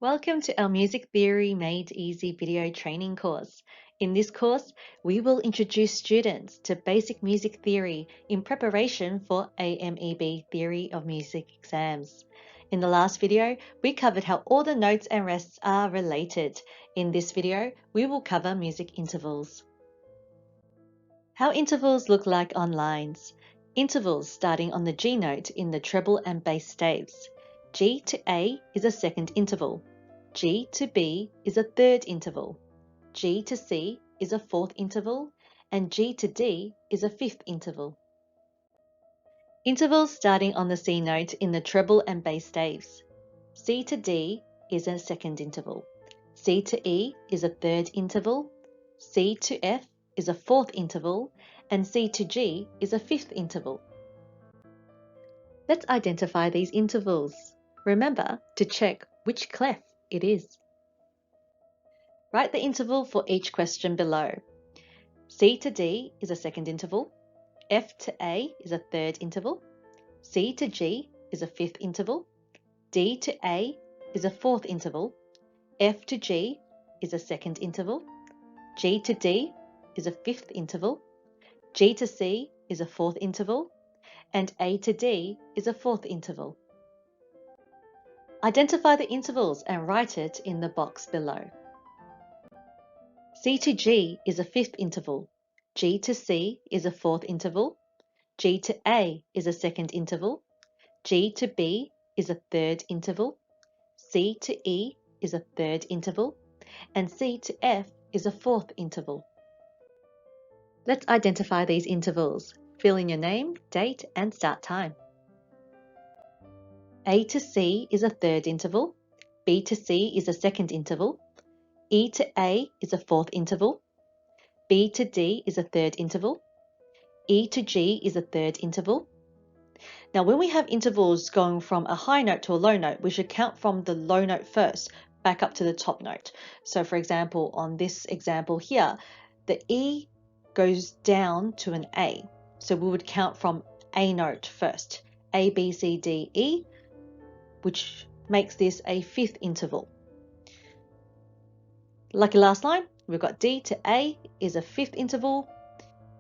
Welcome to our Music Theory Made Easy video training course. In this course, we will introduce students to basic music theory in preparation for AMEB Theory of Music exams. In the last video, we covered how all the notes and rests are related. In this video, we will cover music intervals. How intervals look like on lines. Intervals starting on the G note in the treble and bass staves. G to A is a second interval. G to B is a third interval. G to C is a fourth interval. And G to D is a fifth interval. Intervals starting on the C note in the treble and bass staves. C to D is a second interval. C to E is a third interval. C to F is a fourth interval. And C to G is a fifth interval. Let's identify these intervals. Remember to check which clef it is. Write the interval for each question below. C to D is a second interval. F to A is a third interval. C to G is a fifth interval. D to A is a fourth interval. F to G is a second interval. G to D is a fifth interval. G to C is a fourth interval. And A to D is a fourth interval. Identify the intervals and write it in the box below. C to G is a fifth interval. G to C is a fourth interval. G to A is a second interval. G to B is a third interval. C to E is a third interval. And C to F is a fourth interval. Let's identify these intervals. Fill in your name, date, and start time. A to C is a third interval. B to C is a second interval. E to A is a fourth interval. B to D is a third interval. E to G is a third interval. Now, when we have intervals going from a high note to a low note, we should count from the low note first, back up to the top note. So, for example, on this example here, the E goes down to an A. So we would count from A note first. A, B, C, D, E, which makes this a fifth interval. Lucky last line, we've got D to A is a fifth interval.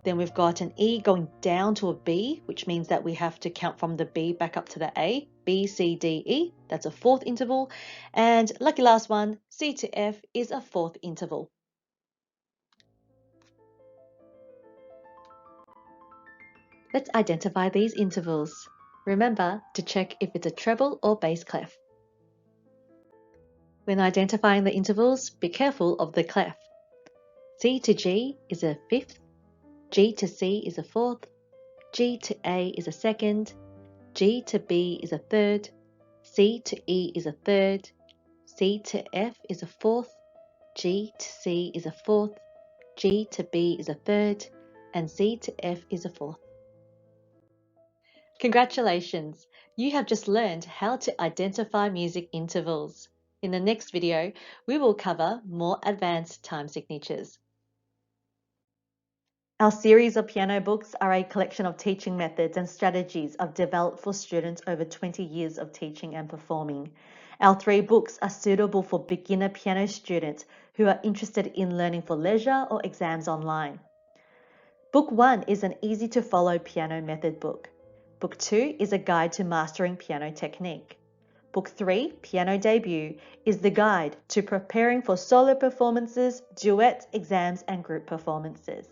Then we've got an E going down to a B, which means that we have to count from the B back up to the A. B, C, D, E, that's a fourth interval. And lucky last one, C to F is a fourth interval. Let's identify these intervals. Remember to check if it's a treble or bass clef. When identifying the intervals, be careful of the clef. C to G is a fifth, G to C is a fourth, G to A is a second, G to B is a third, C to E is a third, C to F is a fourth, G to C is a fourth, G to B is a third, and C to F is a fourth. Congratulations! You have just learned how to identify music intervals. In the next video, we will cover more advanced time signatures. Our series of piano books are a collection of teaching methods and strategies I've developed for students over 20 years of teaching and performing. Our 3 books are suitable for beginner piano students who are interested in learning for leisure or exams online. Book 1 is an easy-to-follow piano method book. Book 2 is a guide to mastering piano technique. Book 3, Piano Debut, is the guide to preparing for solo performances, duets, exams, and group performances.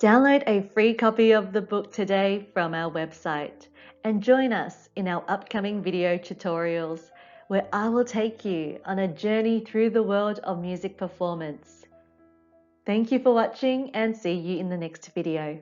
Download a free copy of the book today from our website and join us in our upcoming video tutorials where I will take you on a journey through the world of music performance. Thank you for watching and see you in the next video.